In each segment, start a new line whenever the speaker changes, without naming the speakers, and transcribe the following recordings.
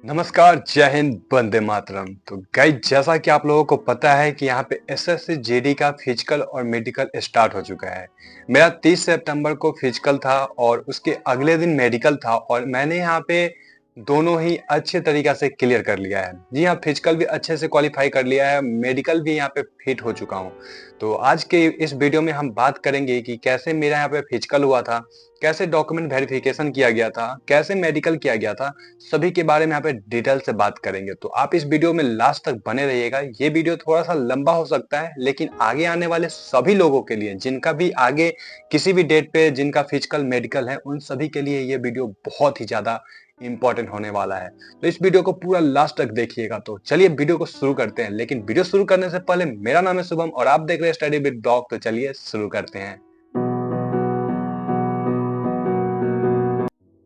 नमस्कार, जय हिंद, वंदे मातरम। तो गाइस, जैसा कि आप लोगों को पता है कि यहाँ पे एसएससी जीडी का फिजिकल और मेडिकल स्टार्ट हो चुका है। मेरा 30 सितंबर को फिजिकल था और उसके अगले दिन मेडिकल था और मैंने यहाँ पे दोनों ही अच्छे तरीका से क्लियर कर लिया है। जी हाँ, फिजिकल भी अच्छे से क्वालिफाई कर लिया है, मेडिकल भी यहाँ पे फिट हो चुका हूँ। तो आज के इस वीडियो में हम बात करेंगे कि कैसे मेरा यहाँ पे फिजिकल हुआ था, कैसे डॉक्यूमेंट वेरिफिकेशन किया गया था, कैसे मेडिकल किया गया था, सभी के बारे में यहाँ पे डिटेल से बात करेंगे। तो आप इस वीडियो में लास्ट तक बने रहिएगा। ये वीडियो थोड़ा सा लंबा हो सकता है, लेकिन आगे आने वाले सभी लोगों के लिए, जिनका भी आगे किसी भी डेट पे जिनका फिजिकल मेडिकल है, उन सभी के लिए ये वीडियो बहुत ही ज्यादा इंपॉर्टेंट होने वाला है। तो इस वीडियो को पूरा लास्ट तक देखिएगा। तो चलिए वीडियो को शुरू करते हैं, लेकिन वीडियो शुरू करने से पहले मेरा नाम है शुभम और आप देख रहे हैं स्टडी विद डॉग। तो चलिए शुरू करते हैं।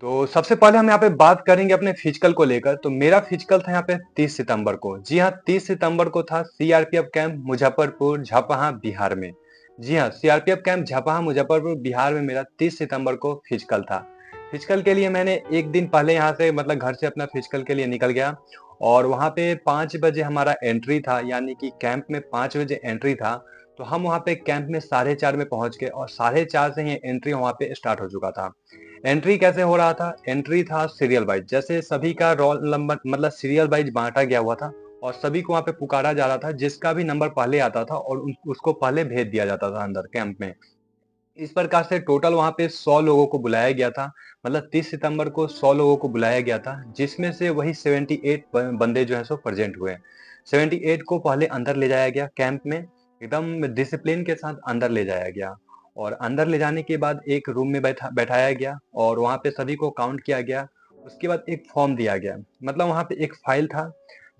तो सबसे पहले हम यहाँ पे बात करेंगे अपने फिजिकल को लेकर। तो मेरा फिजिकल था यहाँ पे 30 सितंबर को। जी हाँ, 30 सितंबर को था सीआरपीएफ कैंप मुजफ्फरपुर झापहा बिहार में। जी हाँ, सीआरपीएफ कैंप झापहा मुजफ्फरपुर बिहार में मेरा 30 सितंबर को फिजिकल था। फिजिकल के लिए मैंने एक दिन पहले यहाँ से मतलब घर से अपना फिजिकल के लिए निकल गया और वहाँ पे 5 बजे हमारा एंट्री था, यानी कि कैंप में 5 बजे एंट्री था। तो हम वहाँ पे कैंप में 4:30 में पहुंच गए और 4:30 से ही एंट्री वहाँ पे स्टार्ट हो चुका था। एंट्री कैसे हो रहा था? एंट्री था सीरियल वाइज, जैसे सभी का रोल नंबर मतलब सीरियल वाइज बांटा गया हुआ था और सभी को वहां पे पुकारा जा रहा था, जिसका भी नंबर पहले आता था और उसको पहले भेज दिया जाता था अंदर कैंप में। इस प्रकार से टोटल वहां पे 100 लोगों को बुलाया गया था। मतलब 30 सितंबर को 100 लोगों को बुलाया गया था, जिसमें से वही 78 बंदे जो है सो प्रेजेंट हुए। 78 को पहले अंदर ले जाया गया कैंप में, एकदम डिसिप्लिन के साथ अंदर ले जाया गया और अंदर ले जाने के बाद एक रूम में बैठाया गया और वहां पे सभी को काउंट किया गया। उसके बाद एक फॉर्म दिया गया, मतलब वहां पे एक फाइल था,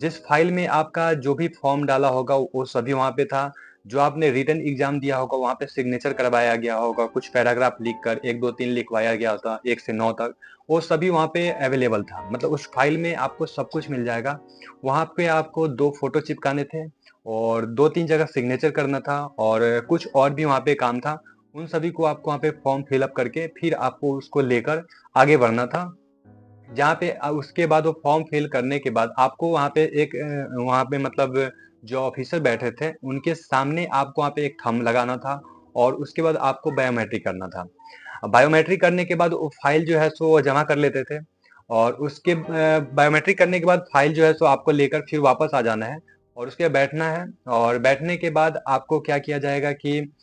जिस फाइल में आपका जो भी फॉर्म डाला होगा वो सभी वहां पे था। जो आपने रिटन एग्जाम दिया होगा वहां पे सिग्नेचर करवाया गया होगा, कुछ पैराग्राफ लिख कर 1 2 3 लिखवाया गया था 1 से 9 तक। वो सभी वहां पे अवेलेबल था, मतलब उस फाइल में आपको सब कुछ मिल जाएगा। वहां पे आपको 2 फोटो चिपकाने थे और 2 3 जगह सिग्नेचर करना था और कुछ और भी वहां पे काम था। उन सभी को आपको वहां पे फॉर्म फिलअप करके फिर आपको उसको लेकर आगे बढ़ना था। जहाँ पे उसके बाद वो फॉर्म फिल करने के बाद आपको वहाँ पे एक वहाँ पे मतलब जो ऑफिसर बैठे थे उनके सामने आपको वहाँ पे एक थंब लगाना था और उसके बाद आपको बायोमेट्रिक करना था। बायोमेट्रिक करने के बाद वो फाइल जो है सो वो जमा कर लेते थे और उसके बायोमेट्रिक करने के बाद फाइल जो है सो आपको लेकर फिर वापस आ जाना है और उसके बाद बैठना है। और बैठने के बाद आपको क्या किया जाएगा कि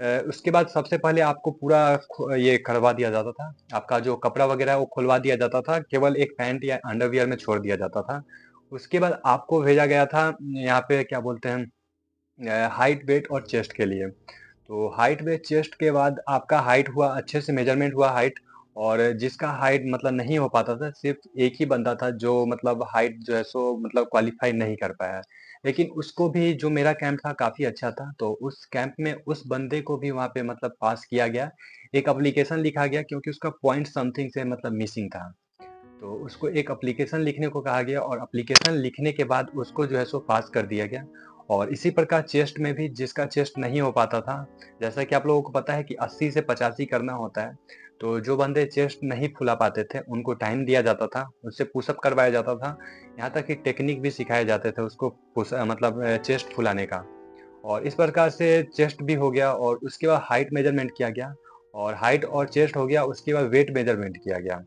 उसके बाद सबसे पहले आपको पूरा ये करवा दिया जाता था, आपका जो कपड़ा वगैरह है वो खुलवा दिया जाता था, केवल एक पैंट या अंडरवियर में छोड़ दिया जाता था। उसके बाद आपको भेजा गया था यहाँ पे क्या बोलते हैं हाइट वेट और चेस्ट के लिए। तो हाइट वेट चेस्ट के बाद आपका हाइट हुआ, अच्छे से मेजरमेंट हुआ हाइट। और जिसका हाइट मतलब नहीं हो पाता था, सिर्फ एक ही बंदा था जो मतलब हाइट जो है सो मतलब क्वालिफाई नहीं कर पाया। लेकिन उसको भी, जो मेरा कैंप था काफी अच्छा था, तो उस कैंप में उस बंदे को भी वहां पे मतलब पास किया गया। एक एप्लीकेशन लिखा गया क्योंकि उसका पॉइंट समथिंग से मतलब मिसिंग था। तो उसको एक एप्लीकेशन लिखने को कहा गया और एप्लीकेशन लिखने के बाद उसको जो है सो पास कर दिया गया। और इसी प्रकार चेस्ट में भी, जिसका चेस्ट नहीं हो पाता था, जैसा कि आप लोगों को पता है कि 80 से 85 करना होता है, तो जो बंदे चेस्ट नहीं फुला पाते थे उनको टाइम दिया जाता था, उससे पुशअप करवाया जाता था। यहाँ तक कि टेक्निक भी सिखाए जाते थे उसको मतलब चेस्ट फुलाने का। और इस प्रकार से चेस्ट भी हो गया और उसके बाद हाइट मेजरमेंट किया गया और हाइट और चेस्ट हो गया, उसके बाद वेट मेजरमेंट किया गया।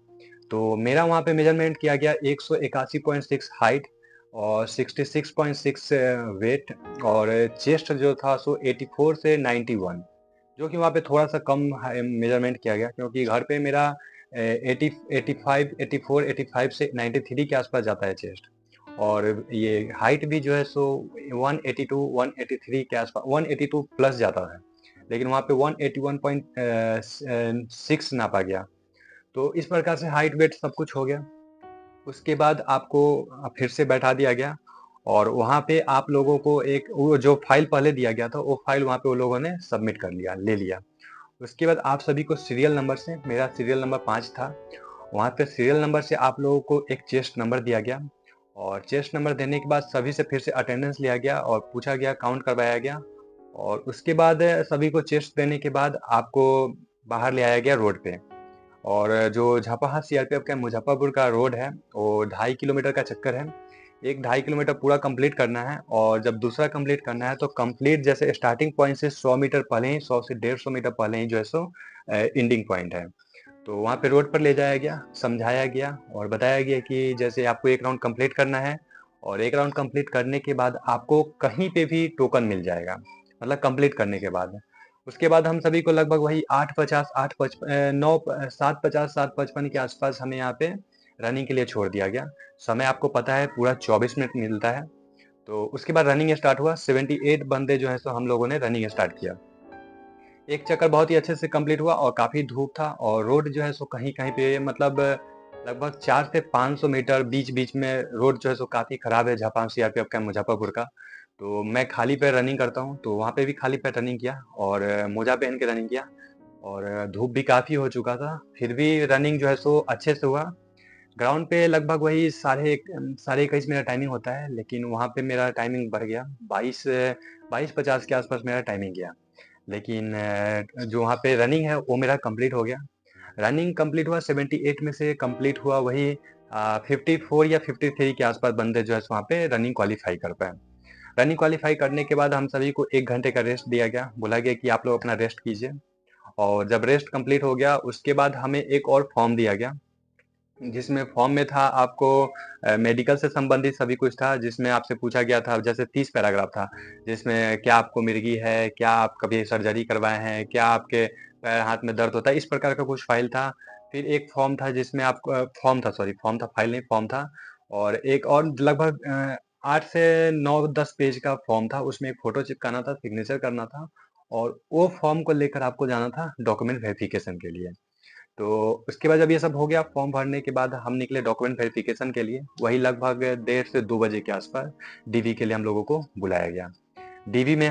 तो मेरा वहाँ पे मेजरमेंट किया गया 181.6 हाइट और 66.6 वेट। और चेस्ट जो था सो 84 से 91, जो कि वहाँ पे थोड़ा सा कम मेजरमेंट किया गया क्योंकि घर पे मेरा 85 84 85 से 93 के आसपास जाता है चेस्ट। और ये हाइट भी जो है सो 182 183 के आसपास, 182 प्लस जाता है, लेकिन वहाँ पे 181.6 नापा गया। तो इस प्रकार से हाइट वेट सब कुछ हो गया। उसके बाद आपको फिर से बैठा दिया गया और वहाँ पे आप लोगों को एक वो जो फाइल पहले दिया गया था वो फाइल वहाँ पे वो लोगों ने सबमिट कर लिया, ले लिया। उसके बाद आप सभी को सीरियल नंबर से, मेरा सीरियल नंबर 5 था, वहाँ पे सीरियल नंबर से आप लोगों को एक चेस्ट नंबर दिया गया। और चेस्ट नंबर देने के बाद सभी से फिर से अटेंडेंस लिया गया और पूछा गया, काउंट करवाया गया। और उसके बाद सभी को चेस्ट देने के बाद आपको बाहर ले आया गया रोड पे। और जो झापाहा सीआरपीएफ कैंप मुजफ्फरपुर का रोड है, वो 2.5 किलोमीटर का चक्कर है। एक 2.5 किलोमीटर पूरा कंप्लीट करना है, और जब दूसरा कंप्लीट करना है तो कंप्लीट जैसे स्टार्टिंग पॉइंट से 100 मीटर पहले ही, 100 से 150 मीटर पहले ही जो है सो एंडिंग पॉइंट है। तो वहाँ पे रोड पर ले जाया गया, समझाया गया और बताया गया कि जैसे आपको एक राउंड कंप्लीट करना है, और एक राउंड कंप्लीट करने के बाद आपको कहीं पे भी टोकन मिल जाएगा, मतलब कंप्लीट करने के बाद। उसके बाद हम सभी को लगभग वही 8:50, 9 7:50, 7:55 के आसपास हमें यहाँ पे रनिंग के लिए छोड़ दिया गया। समय आपको पता है पूरा 24 मिनट मिलता है। तो उसके बाद रनिंग स्टार्ट हुआ। 78 बंदे जो है सो हम लोगों ने रनिंग स्टार्ट किया। एक चक्कर बहुत ही अच्छे से कंप्लीट हुआ, और काफी धूप था, और रोड जो है सो कहीं कहीं पे मतलब लगभग 4 से 500 मीटर बीच बीच में रोड जो है सो काफी खराब है झापान सीआरपीएफ कैंप मुजफ्फरपुर का। तो मैं खाली पैर रनिंग करता हूँ, तो वहाँ पे भी खाली पैर रनिंग किया, और मोजा पहन के रनिंग किया। और धूप भी काफी हो चुका था, फिर भी रनिंग जो है सो अच्छे से हुआ। ग्राउंड पे लगभग वही साढ़े 21 मेरा टाइमिंग होता है, लेकिन वहाँ पे मेरा टाइमिंग बढ़ गया। 22:50 के आसपास मेरा टाइमिंग गया। लेकिन जो वहाँ पे रनिंग है वो मेरा कंप्लीट हो गया। रनिंग कंप्लीट हुआ, 78 में से कंप्लीट हुआ वही 54 या 53 के आसपास बंदे जो है सो वहाँ पे रनिंग क्वालिफाई कर पाए। रनिंग क्वालिफाई करने के बाद हम सभी को 1 घंटे का रेस्ट दिया गया। बोला गया कि आप लोग अपना रेस्ट कीजिए। और जब रेस्ट कंप्लीट हो गया, उसके बाद हमें एक और फॉर्म दिया गया, जिसमें फॉर्म में था आपको मेडिकल से संबंधित सभी कुछ था, जिसमें आपसे पूछा गया था, जैसे 30 पैराग्राफ था, जिसमें क्या आपको मिर्गी है, क्या आप कभी सर्जरी करवाए हैं, क्या आपके पैर हाथ में दर्द होता है, इस प्रकार का कुछ फाइल था। फिर एक फॉर्म था जिसमें आपको फॉर्म था, फाइल नहीं फॉर्म था। और एक और लगभग 8 से 9-10 पेज का फॉर्म था, उसमें एक फोटो चिपकाना था, सिग्नेचर करना था, और वो फॉर्म को लेकर आपको जाना था डॉक्यूमेंट वेरिफिकेशन के लिए। तो उसके बाद जब ये सब हो गया, फॉर्म भरने के बाद हम निकले डॉक्यूमेंट वेरिफिकेशन के लिए। वही लगभग 1:30 से 2 बजे के आसपास डीवी के लिए हम लोगों को बुलाया गया। डीवी में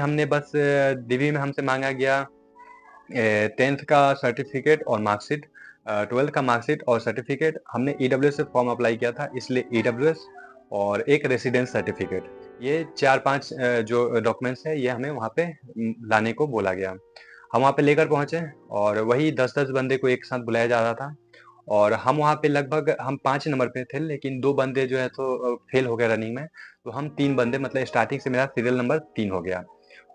हमसे मांगा गया 10th का सर्टिफिकेट और मार्कशीट, 12th का मार्कशीट और सर्टिफिकेट। हमने ईडब्ल्यूएस से फॉर्म अप्लाई किया था, इसलिए ईडब्ल्यूएस और एक रेसिडेंस सर्टिफिकेट, ये 4-5 जो डॉक्यूमेंट्स है, ये हमें वहाँ पे लाने को बोला गया। हम वहाँ पे लेकर पहुंचे, और वही 10-10 बंदे को एक साथ बुलाया जा रहा था। और हम वहाँ पे लगभग हम 5 नंबर पे थे, लेकिन 2 बंदे जो है तो फेल हो गए रनिंग में। तो हम 3 बंदे, मतलब स्टार्टिंग से मेरा सीरियल नंबर 3 हो गया।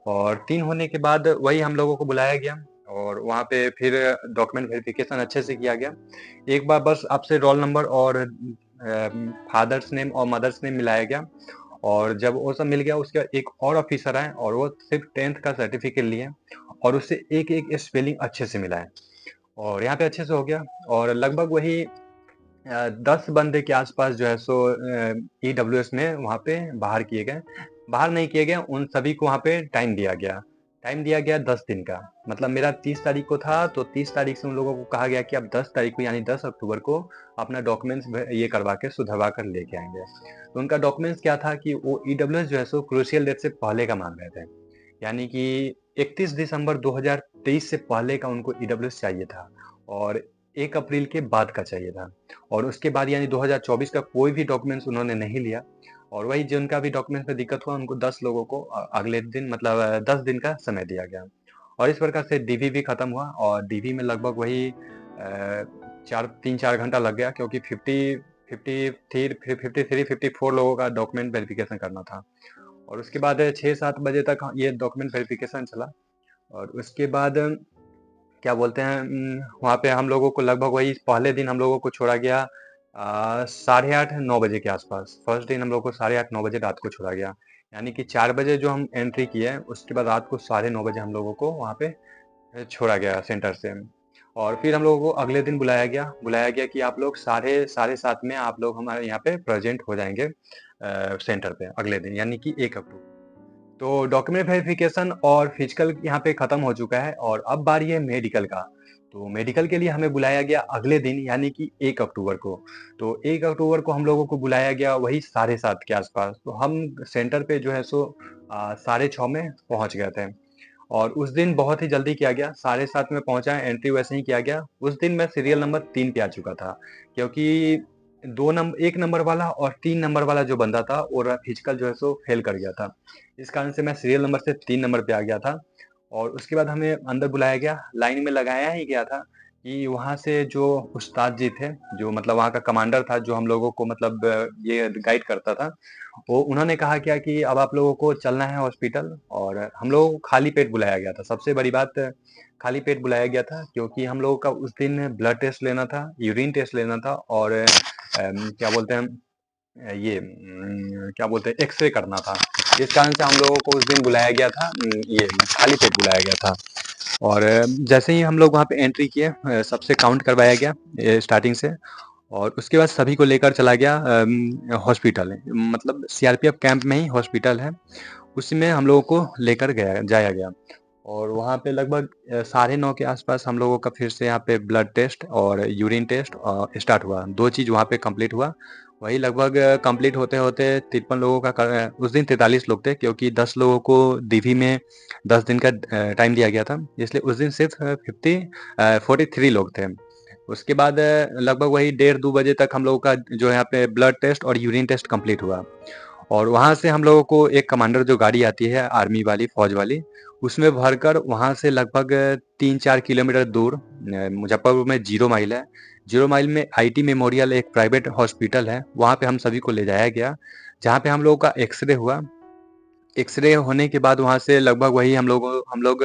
और 3 होने के बाद वही हम लोगों को बुलाया गया, और वहाँ पे फिर डॉक्यूमेंट वेरिफिकेशन अच्छे से किया गया। एक बार बस आपसे रोल नंबर और फादर्स नेम और मदर्स नेम मिलाया गया। और जब वो सब मिल गया, उसके बाद एक और ऑफिसर आए, और वो सिर्फ 10th का सर्टिफिकेट लिए, और उससे एक एक स्पेलिंग अच्छे से मिलाए, और यहाँ पे अच्छे से हो गया। और लगभग वही 10 बंदे के आसपास जो है सो ईडब्ल्यूएस में वहाँ पे बाहर किए गए। बाहर नहीं किए गए, उन सभी को वहाँ पे टाइम दिया गया 10 दिन का। मतलब मेरा 30 तारीख को था, तो 30 तारीख से उन लोगों को कहा गया कि आप 10 तारीख को यानी 10 अक्टूबर को अपना डॉक्यूमेंट्स ये करवा के सुधरवा कर लेके आएंगे। तो उनका डॉक्यूमेंट्स क्या था कि वो ईडब्ल्यूएस जो है सो क्रूशियल डेट से पहले का मांग रहे थे, यानी कि 31 दिसंबर 2023 से पहले का उनको ईडब्ल्यूएस चाहिए था, और 1 अप्रैल के बाद का चाहिए था। और उसके बाद यानी 2024 का कोई भी डॉक्यूमेंट्स उन्होंने नहीं लिया। और वही जिनका भी डॉक्यूमेंट्स में दिक्कत हुआ, उनको 10 लोगों को अगले दिन, मतलब 10 दिन का समय दिया गया। और इस प्रकार से डीवी भी खत्म हुआ, और डीवी में लगभग वही 3-4 घंटा लग गया, क्योंकि 53-54 लोगों का डॉक्यूमेंट वेरिफिकेशन करना था। और उसके बाद 6-7 बजे तक ये डॉक्यूमेंट वेरिफिकेशन चला। और उसके बाद क्या बोलते हैं, वहाँ पे हम लोगों को लगभग वही पहले दिन हम लोगों को छोड़ा गया 8:30-9 बजे के आसपास। फर्स्ट दिन हम लोग को 8:30-9 बजे रात को छोड़ा गया, यानी कि 4 बजे जो हम एंट्री किए, उसके बाद रात को 9:30 बजे हम लोगों को वहाँ पे छोड़ा गया सेंटर से। और फिर हम लोगों को अगले दिन बुलाया गया कि आप लोग साढ़े 7 में आप लोग हमारे यहाँ पे प्रेजेंट हो जाएंगे सेंटर पे अगले दिन, यानी कि 1 अक्टूबर। तो डॉक्यूमेंट वेरिफिकेशन और फिजिकल यहाँ पे खत्म हो चुका है, और अब बारी है मेडिकल का। तो मेडिकल के लिए हमें बुलाया गया अगले दिन, यानी कि 1 अक्टूबर को। तो 1 अक्टूबर को हम लोगों को बुलाया गया वही 7:30 के आसपास। तो हम सेंटर पे जो है सो 6:30 में पहुंच गए थे। और उस दिन बहुत ही जल्दी किया गया, 7:30 में पहुंचा, एंट्री वैसे ही किया गया। उस दिन मैं सीरियल नंबर 3 पे आ चुका था, क्योंकि 1 नंबर वाला और 3 नंबर वाला जो बंदा था, वो फिजिकल जो है सो फेल कर गया था। इस कारण से मैं सीरियल नंबर से 3 नंबर पे आ गया था। और उसके बाद हमें अंदर बुलाया गया, लाइन में लगाया ही गया था कि वहाँ से जो उस्ताद जी थे, जो मतलब वहाँ का कमांडर था, जो हम लोगों को मतलब ये गाइड करता था, वो उन्होंने कहा क्या कि अब आप लोगों को चलना है हॉस्पिटल, और हम लोगों को खाली पेट बुलाया गया था। सबसे बड़ी बात, खाली पेट बुलाया गया था क्योंकि हम लोगों का उस दिन ब्लड टेस्ट लेना था, यूरिन टेस्ट लेना था, और क्या बोलते हैं ये क्या बोलते हैं, एक्स-रे करना था। इस कारण से हम लोगों को उस दिन बुलाया गया था, ये खाली पेट बुलाया गया था। और जैसे ही हम लोग वहाँ पे एंट्री किए, सबसे काउंट करवाया गया स्टार्टिंग से, और उसके बाद सभी को लेकर चला गया हॉस्पिटल, मतलब सीआरपीएफ कैंप में ही हॉस्पिटल है, उसी में हम लोगों को लेकर गया जाया गया। और वहाँ पे लगभग 9:30 के आसपास हम लोगों का फिर से यहाँ पे ब्लड टेस्ट और यूरिन टेस्ट स्टार्ट हुआ। 2 चीज़ वहाँ पे कंप्लीट हुआ। वही लगभग कंप्लीट होते-होते 53 लोगों का उस दिन 43 लोग थे, क्योंकि 10 लोगों को डीवी में 10 दिन का टाइम दिया गया था। इसलिए उस दिन सिर्फ 43 लोग थे। उसके बाद लगभग वही डेढ़ 2 बजे तक हम लोगों का जो है यहाँ पे ब्लड टेस्ट और यूरिन टेस्ट कंप्लीट हुआ। और वहाँ से हम लोगों को एक कमांडर जो गाड़ी आती है आर्मी वाली, फौज वाली, उसमें भरकर वहाँ से लगभग 3-4 किलोमीटर दूर मुजफ्फरपुर में जीरो माइल है। जीरो माइल में आईटी मेमोरियल एक प्राइवेट हॉस्पिटल है, वहाँ पे हम सभी को ले जाया गया, जहाँ पे हम लोगों का एक्स-रे हुआ। एक्स-रे होने के बाद वहाँ से लगभग वही हम लोग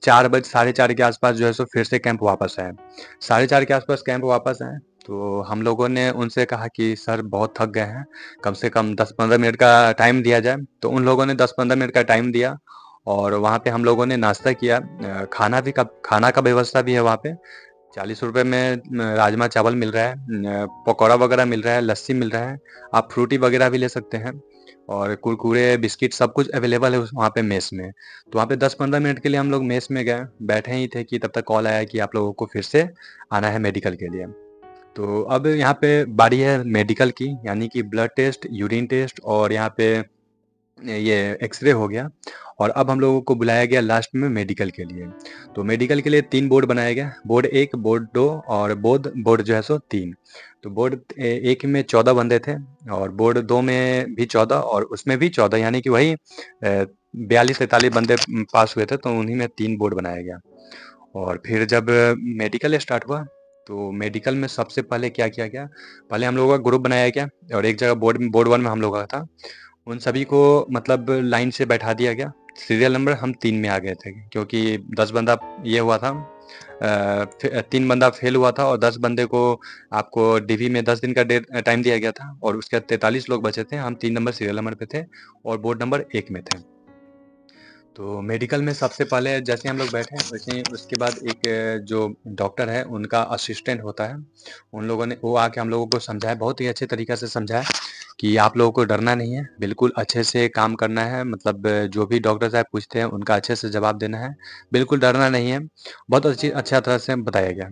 4 बज साढ़े 4 के आसपास जो है सो फिर से कैंप वापस आए। साढ़े 4 के आसपास कैंप वापस आए, तो हम लोगों ने उनसे कहा कि सर बहुत थक गए हैं, कम से कम 10-15 मिनट का टाइम दिया जाए। तो उन लोगों ने 10-15 मिनट का टाइम दिया, और वहाँ पे हम लोगों ने नाश्ता किया। खाना का व्यवस्था भी है वहाँ पे। ₹40 में राजमा चावल मिल रहा है, पकौड़ा वगैरह मिल रहा है, लस्सी मिल रहा है, आप फ्रूटी वगैरह भी ले सकते हैं, और कुरकुरे, बिस्किट सब कुछ अवेलेबल है उस वहाँ पे मेस में। तो वहाँ पे 10-15 मिनट के लिए हम लोग मेस में गए, बैठे ही थे कि तब तक कॉल आया कि आप लोगों को फिर से आना है मेडिकल के लिए। तो अब यहाँ पे बारी है मेडिकल की, यानी कि ब्लड टेस्ट, यूरिन टेस्ट, और यहाँ पे ये एक्स-रे हो गया, और अब हम लोगों को बुलाया गया लास्ट में मेडिकल के लिए। तो मेडिकल के लिए 3 बोर्ड बनाया गया, बोर्ड 1, बोर्ड 2 और बोर्ड बोर्ड जो है सो 3। तो बोर्ड 1 में 14 बंदे थे, और बोर्ड 2 में भी 14, और उसमें भी 14, यानी कि वही 42-43 बंदे पास हुए थे, तो उन्हीं में 3 बोर्ड बनाया गया। और फिर जब मेडिकल स्टार्ट हुआ, तो मेडिकल में सबसे पहले क्या किया गया, पहले हम लोगों का ग्रुप बनाया गया, और एक जगह बोर्ड 1 में हम लोगों का था। उन सभी को मतलब लाइन से बैठा दिया गया। सीरियल नंबर हम 3 में आ गए थे, क्योंकि 10 बंदा ये हुआ था, 3 बंदा फेल हुआ था, और 10 बंदे को आपको डीवी में 10 दिन का टाइम दिया गया था, और उसके बाद 43 लोग बचे थे। हम 3 नंबर सीरियल नंबर पे थे, और बोर्ड नंबर 1 में थे। तो मेडिकल में सबसे पहले जैसे हम लोग बैठे, वैसे ही उसके बाद एक जो डॉक्टर है, उनका असिस्टेंट होता है, उन लोगों ने वो आके हम लोगों को समझाया, बहुत ही अच्छे तरीक़े से समझाया कि आप लोगों को डरना नहीं है, बिल्कुल अच्छे से काम करना है, मतलब जो भी डॉक्टर साहब पूछते हैं, उनका अच्छे से जवाब देना है, बिल्कुल डरना नहीं है। बहुत अच्छा तरह से बताया गया।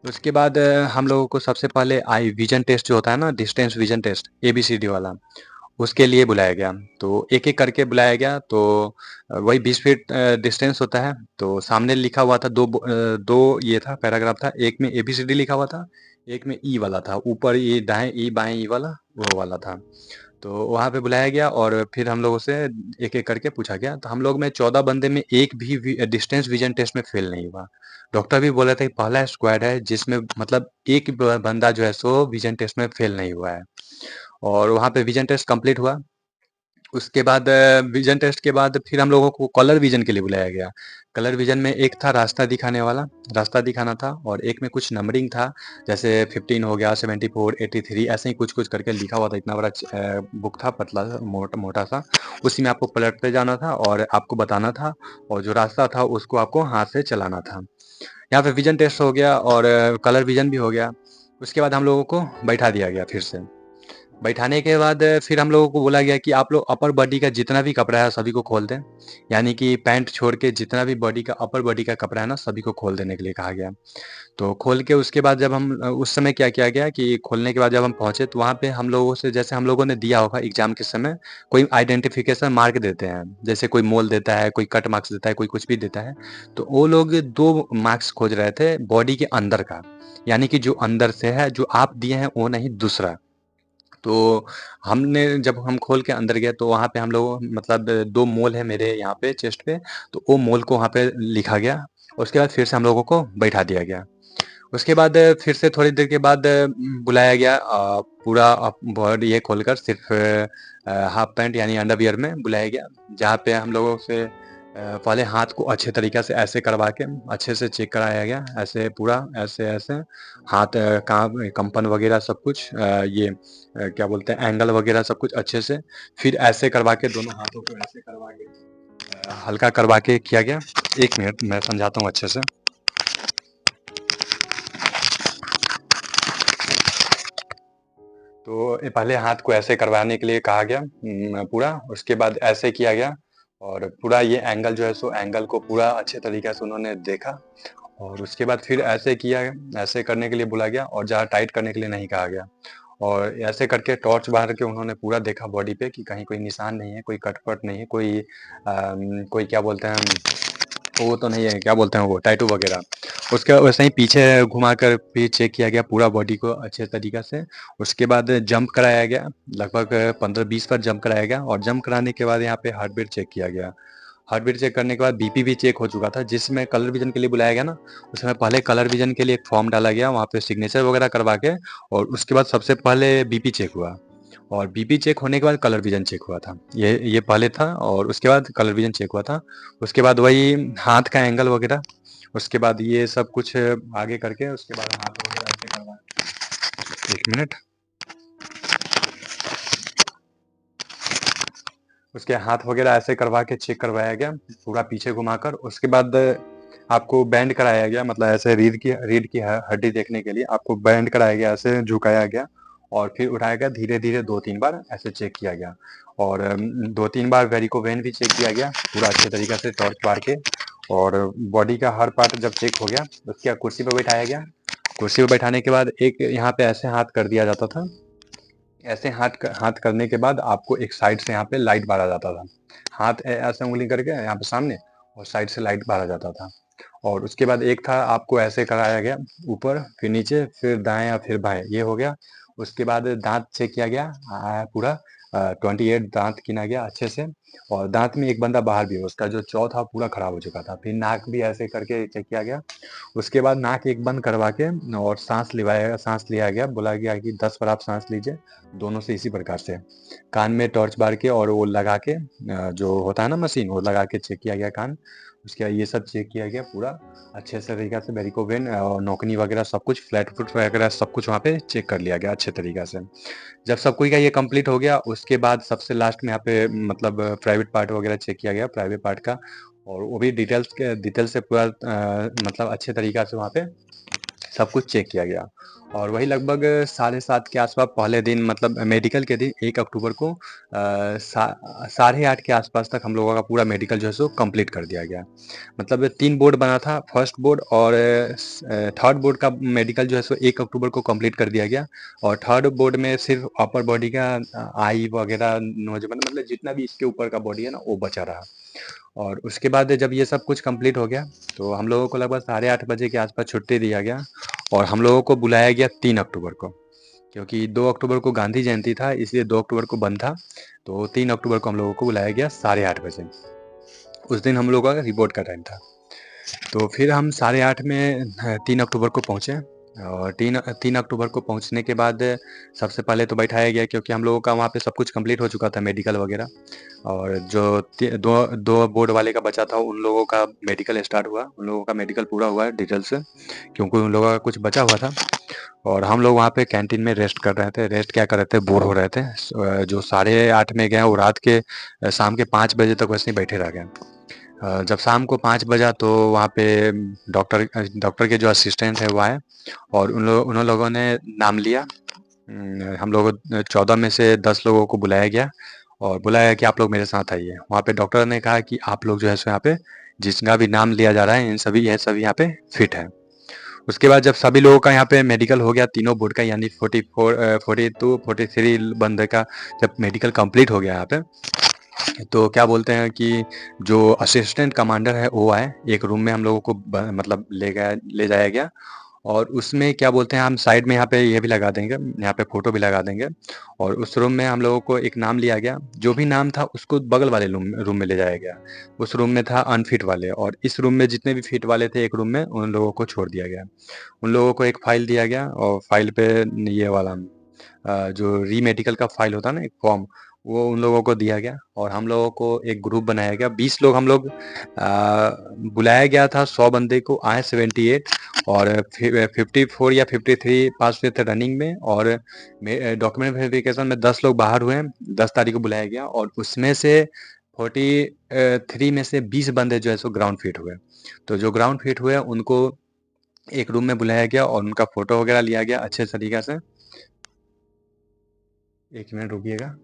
उसके बाद हम लोगों को सबसे पहले आई विज़न टेस्ट जो होता है ना, डिस्टेंस विज़न टेस्ट, एबीसीडी वाला, उसके लिए बुलाया गया। तो एक-एक करके बुलाया गया, तो वही 20 फीट डिस्टेंस होता है, तो सामने लिखा हुआ था 2 ये था, पैराग्राफ था, एक में एबीसीडी लिखा हुआ था, एक में ई वाला था, ऊपर ई दाएँ ई, बाएँ ई वाला, वो वाला था। तो वहाँ पे बुलाया गया, और फिर हम लोगों से एक-एक करके पूछा गया। तो हम लोग में 14 बंदे में एक भी डिस्टेंस विज़न टेस्ट में फेल नहीं हुआ। डॉक्टर भी बोल रहे थे कि पहला स्क्वाड है जिसमें मतलब एक ब बंदा जो है सो विज़न टेस्ट में फेल नहीं हुआ है। और वहाँ पे विज़न टेस्ट कंप्लीट हुआ। उसके बाद विज़न टेस्ट के बाद फिर हम लोगों को कलर विज़न के लिए बुलाया गया। कलर विज़न में एक था रास्ता दिखाने वाला, रास्ता दिखाना था, और एक में कुछ नंबरिंग था, जैसे 15 हो गया, 74, 83 ऐसे ही कुछ-कुछ करके लिखा हुआ था। इतना बड़ा बुक था, पतला सा, मोटा-सा। उसी में आपको पलटते जाना था, और आपको बताना था, और जो रास्ता था उसको आपको हाथ से चलाना था। यहाँ पे विज़न टेस्ट हो गया, और कलर विज़न भी हो गया। उसके बाद हम लोगों को बैठा दिया गया फिर से। बैठाने के बाद फिर हम लोगों को बोला गया कि आप लोग अपर बॉडी का जितना भी कपड़ा है सभी को खोल दें। यानी कि पैंट छोड़ के जितना भी बॉडी का अपर बॉडी का कपड़ा है ना, सभी को खोल देने के लिए कहा गया। तो खोल के उसके बाद जब हम उस समय क्या किया गया कि खोलने के बाद जब हम पहुँचे, तो वहाँ पे हम लोगों से, जैसे हम लोगों ने दिया होगा एग्ज़ाम के समय, कोई आइडेंटिफ़िकेशन मार्क देते हैं। जैसे कोई मोल देता है, कोई कट मार्क्स देता है, कोई कुछ भी देता है। तो वो लोग 2 मार्क्स खोज रहे थे बॉडी के अंदर का। यानी कि जो अंदर से है, जो आप दिए हैं वो नहीं, दूसरा। तो हमने जब हम खोल के अंदर गए, तो वहाँ पे हम लोग मतलब 2 मोल है मेरे यहाँ पे चेस्ट पे, तो वो मोल को वहाँ पे लिखा गया, उसके बाद फिर से हम लोगों को बैठा दिया गया। उसके बाद फिर से थोड़ी देर के बाद बुलाया गया, पूरा बॉडी ये खोलकर सिर्फ हाफ पैंट यानी अंडरवियर में बुलाया गया, जहाँ पे हम लोगों से पहले हाथ को अच्छे तरीक़े से ऐसे करवा के अच्छे से चेक कराया गया, ऐसे पूरा ऐसे-ऐसे हाथ कहाँ कंपन वगैरह सब कुछ, ये क्या बोलते हैं एंगल वगैरह सब कुछ अच्छे से, फिर ऐसे करवा के दोनों हाथों को ऐसे करवा के हल्का करवा के किया गया। 1 मिनट मैं समझाता हूँ अच्छे से। तो पहले हाथ को ऐसे करवाने के लिए कहा गया पूरा, उसके बाद ऐसे किया गया और पूरा ये एंगल जो है सो एंगल को पूरा अच्छे तरीके से उन्होंने देखा और उसके बाद फिर ऐसे किया, ऐसे करने के लिए बोला गया और ज़्यादा टाइट करने के लिए नहीं कहा गया और ऐसे करके टॉर्च मार के उन्होंने पूरा देखा बॉडी पे कि कहीं कोई निशान नहीं है, कोई कट-वट नहीं है, कोई क्या बोलते हैं वो तो नहीं है, क्या बोलते हैं वो टैटू वगैरह। उसके वैसे ही पीछे घुमाकर फिर चेक किया गया पूरा बॉडी को अच्छे तरीक़े से। उसके बाद जंप कराया गया, लगभग 15-20 बार जंप कराया गया और जंप कराने के बाद यहाँ पे हार्ट बीट चेक किया गया। हार्ट बीट चेक करने के बाद बीपी भी चेक हो चुका था, जिसमें कलर विज़न के लिए बुलाया गया ना, उसमें पहले कलर विज़न के लिए एक फॉर्म डाला गया, वहाँ पे सिग्नेचर वगैरह करवा के और उसके बाद सबसे पहले बीपी चेक हुआ और बीपी चेक होने के बाद कलर विज़न चेक हुआ था। ये पहले था और उसके बाद कलर विज़न चेक हुआ था। उसके बाद वही हाथ का एंगल वगैरह, उसके बाद ये सब कुछ आगे करके उसके बाद हाथ वगैरह ऐसे करवा 1 मिनट। उसके हाथ वगैरह ऐसे करवा के चेक करवाया गया, पूरा पीछे घुमाकर। उसके बाद आपको बैंड कराया गया, मतलब ऐसे रीढ़ की हड्डी देखने के लिए आपको बैंड कराया गया, ऐसे झुकाया गया और फिर उठाया गया धीरे-धीरे 2-3 बार ऐसे चेक किया गया और 2-3 बार वेरिकोवेन भी चेक किया गया, पूरा अच्छे तरीके से टॉर्च मार के और बॉडी का हर पार्ट जब चेक हो गया, उसके बाद कुर्सी पे बैठाया गया। कुर्सी पे बैठाने के बाद एक यहाँ पे ऐसे हाथ कर दिया जाता था, ऐसे हाथ करने के बाद आपको एक साइड से यहाँ पे लाइट बारा जाता था। हाथ ऐसे उँगली करके यहाँ पे सामने और साइड से लाइट बारा जाता था और उसके बाद एक था आपको ऐसे कराया गया ऊपर, फिर नीचे, फिर दाएँ और फिर बाएँ, ये हो गया। उसके बाद दाँत चेक किया गया, पूरा 28 दाँत गिना गया अच्छे से और दाँत में एक बंदा बाहर भी है, उसका जो चौव था पूरा खराब हो चुका था। फिर नाक भी ऐसे करके चेक किया गया। उसके बाद नाक एक बंद करवा के और साँस लिया गया, बोला गया कि 10 बार आप साँस लीजिए, दोनों से इसी प्रकार से। कान में टॉर्च मार के और वो लगा के जो होता है ना मशीन, वो लगा के चेक किया गया कान। उसके बाद ये सब चेक किया गया पूरा अच्छे से तरीक़ा से, वेरिकोवेन और नोकनी वगैरह सब कुछ, फ्लैट फुट वगैरह सब कुछ वहाँ पे चेक कर लिया गया अच्छे तरीक़ा से। जब सब कोई का ये कंप्लीट हो गया, उसके बाद सबसे लास्ट में यहाँ पे मतलब प्राइवेट पार्ट वगैरह चेक किया गया, प्राइवेट पार्ट का और वो भी डिटेल से पूरा मतलब अच्छे तरीक़ा से वहाँ पे सब कुछ चेक किया गया और वही लगभग 7:30 के आसपास पहले दिन, मतलब मेडिकल के दिन 1 अक्टूबर को 8:30 के आसपास तक हम लोगों का पूरा मेडिकल जो है सो कंप्लीट कर दिया गया। मतलब 3 बोर्ड बना था, फर्स्ट बोर्ड और थर्ड बोर्ड का मेडिकल जो है सो 1 अक्टूबर को कंप्लीट कर दिया गया और थर्ड बोर्ड में सिर्फ अपर बॉडी का आई वगैरह नोज, मतलब जितना भी इसके ऊपर का बॉडी है ना, वो बचा रहा और उसके बाद जब ये सब कुछ कंप्लीट हो गया, तो हम लोगों को लगभग 8:30 बजे के आसपास छुट्टी दिया गया और हम लोगों को बुलाया गया 3 अक्टूबर को, क्योंकि 2 अक्टूबर को गांधी जयंती था, इसलिए 2 अक्टूबर को बंद था, तो 3 अक्टूबर को हम लोगों को बुलाया गया 8:30 बजे। उस दिन हम लोगों का रिपोर्ट का टाइम था। तो फिर हम 8:30 में 3 अक्टूबर को पहुँचे और 3 अक्टूबर को पहुँचने के बाद सबसे पहले तो बैठाया गया, क्योंकि हम लोगों का वहाँ पे सब कुछ कंप्लीट हो चुका था मेडिकल वगैरह और जो 2 बोर्ड वाले का बचा था, उन लोगों का मेडिकल स्टार्ट हुआ, उन लोगों का मेडिकल पूरा हुआ है डिटेल से, क्योंकि उन लोगों का कुछ बचा हुआ था और हम लोग वहाँ पे कैंटीन में रेस्ट कर रहे थे। रेस्ट क्या कर रहे थे, बोर हो रहे थे। जो 8:30 में गए, वो रात के शाम के 5 बजे तक वैसे ही बैठे रह गए। जब शाम को 5 बजा, तो वहाँ पे डॉक्टर के जो असिस्टेंट है वो आए और उन लोगों ने नाम लिया। हम लोग 14 में से 10 लोगों को बुलाया गया और बुलाया कि आप लोग मेरे साथ आइए। वहाँ पे डॉक्टर ने कहा कि आप लोग जो है सो यहाँ पे जिसका भी नाम लिया जा रहा है, ये सभी यहाँ पे फिट है। उसके बाद जब सभी लोगों का यहाँ पे मेडिकल हो गया, तीनों बोर्ड का, यानी 42 43 बंदे का जब मेडिकल कंप्लीट हो गया यहाँ पे, तो क्या बोलते हैं कि जो असिस्टेंट कमांडर है वो आए, एक रूम में हम लोगों को मतलब ले जाया गया और उसमें क्या बोलते हैं, हम साइड में यहाँ पे ये भी लगा देंगे, यहाँ पे फ़ोटो भी लगा देंगे। और उस रूम में हम लोगों को एक नाम लिया गया, जो भी नाम था उसको बगल वाले रूम में ले जाया गया। उस रूम में था अनफिट वाले, और इस रूम में जितने भी फिट वाले थे एक रूम में, उन लोगों को छोड़ दिया गया। उन लोगों को एक फ़ाइल दिया गया, और फ़ाइल पे ये वाला जो री-मेडिकल का फ़ाइल होता है ना, एक फॉर्म, वो उन लोगों को दिया गया। और हम लोगों को एक ग्रुप बनाया गया, 20 लोग हम लोग बुलाया गया था, 100 बंदे को आए 78, और 54 या 53 पास हुए थे रनिंग में, और डॉक्यूमेंट वेरिफिकेशन में 10 लोग बाहर हुए। 10 तारीख को बुलाया गया, और उसमें से 43 में से 20 बंदे जो है सो ग्राउंड फिट हुए। तो जो ग्राउंड फिट हुए उनको एक रूम में बुलाया गया, और उनका फोटो वगैरह लिया गया अच्छे तरीके से। एक मिनट रुकिएगा।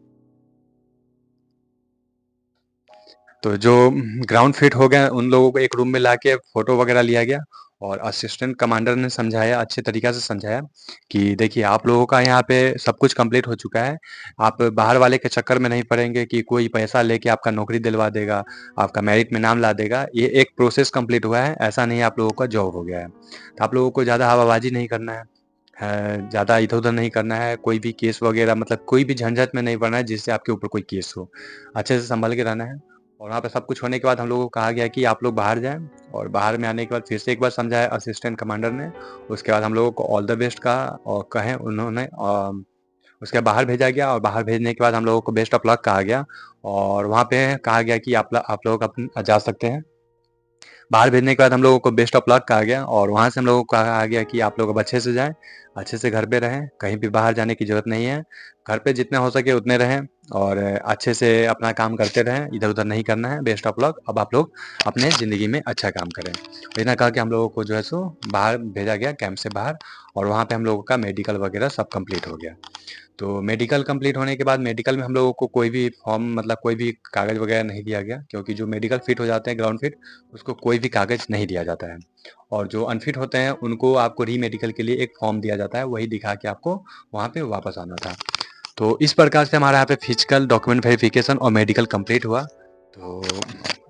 तो जो ग्राउंड फिट हो गए उन लोगों को एक रूम में लाके फोटो वगैरह लिया गया, और असिस्टेंट कमांडर ने समझाया, अच्छे तरीक़े से समझाया कि देखिए आप लोगों का यहाँ पे सब कुछ कंप्लीट हो चुका है। आप बाहर वाले के चक्कर में नहीं पड़ेंगे कि कोई पैसा लेके आपका नौकरी दिलवा देगा, आपका मेरिट में नाम ला देगा। ये एक प्रोसेस कंप्लीट हुआ है, ऐसा नहीं आप लोगों का जॉब हो गया है। तो आप लोगों को ज़्यादा हवाबाजी नहीं करना है, ज़्यादा इधर-उधर नहीं करना है, कोई भी केस वगैरह मतलब कोई भी झंझट में नहीं पड़ना है जिससे आपके ऊपर कोई केस हो। अच्छे से सँभल के रहना है। और वहाँ पे सब कुछ होने के बाद हम लोगों को कहा गया कि आप लोग बाहर जाएँ, और बाहर में आने के बाद फिर से एक बार समझाया असिस्टेंट कमांडर ने। उसके बाद हम लोगों को ऑल द बेस्ट कहा और कहे उन्होंने, उसके बाद बाहर भेजा गया, और बाहर भेजने के बाद हम लोगों को बेस्ट ऑफ लक कहा गया, और वहाँ पे कहा गया कि आप लोग जा सकते हैं। बाहर भेजने के बाद हम लोगों को बेस्ट ऑफ लक कहा गया, और वहाँ से हम लोगों को कहा गया कि आप लोग अब अच्छे से जाएँ, अच्छे से घर पे रहें, कहीं भी बाहर जाने की ज़रूरत नहीं है। घर पे जितने हो सके उतने रहें, और अच्छे से अपना काम करते रहें, इधर-उधर नहीं करना है। बेस्ट ऑफ लक, अब आप लोग अपने ज़िंदगी में अच्छा काम करें। इतना कहा के हम लोगों को जो है सो बाहर भेजा गया, कैंप से बाहर, और वहाँ पे हम लोगों का मेडिकल वगैरह सब कंप्लीट हो गया। तो मेडिकल कंप्लीट होने के बाद मेडिकल में हम लोगों को कोई भी फॉर्म मतलब कोई भी कागज़ वगैरह नहीं दिया गया, क्योंकि जो मेडिकल फिट हो जाते हैं ग्राउंड फिट, उसको कोई भी कागज़ नहीं दिया जाता है। और जो अनफिट होते हैं उनको आपको री-मेडिकल के लिए एक फॉर्म दिया जाता है, वही दिखा के आपको वहाँ पे वापस आना था। तो इस प्रकार से हमारा यहाँ पे फिजिकल, डॉक्यूमेंट वेरिफिकेशन और मेडिकल कंप्लीट हुआ। तो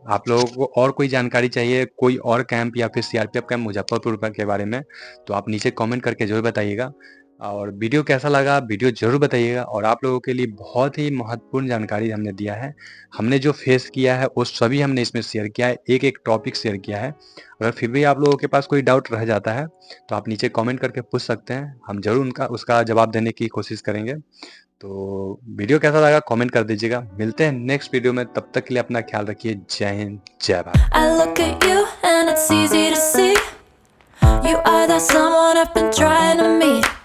आप लोगों को और कोई जानकारी चाहिए, कोई और कैंप या फिर सीआरपीएफ कैंप मुज़फ्फरपुर के बारे में, तो आप नीचे कमेंट करके ज़रूर बताइएगा। और वीडियो कैसा लगा, वीडियो ज़रूर बताइएगा। और आप लोगों के लिए बहुत ही महत्वपूर्ण जानकारी हमने दिया है। हमने जो फेस किया है वो सभी हमने इसमें शेयर किया है, एक-एक टॉपिक शेयर किया है। अगर फिर भी आप लोगों के पास कोई डाउट रह जाता है, तो आप नीचे कमेंट करके पूछ सकते हैं। हम ज़रूर उनका उसका जवाब देने की कोशिश करेंगे। तो वीडियो कैसा लगा कमेंट कर दीजिएगा। मिलते हैं नेक्स्ट वीडियो में, तब तक के लिए अपना ख्याल रखिए। जय हिंद, जय Bharat.
I look at you and it's easy to see you are the someone I've been trying to meet.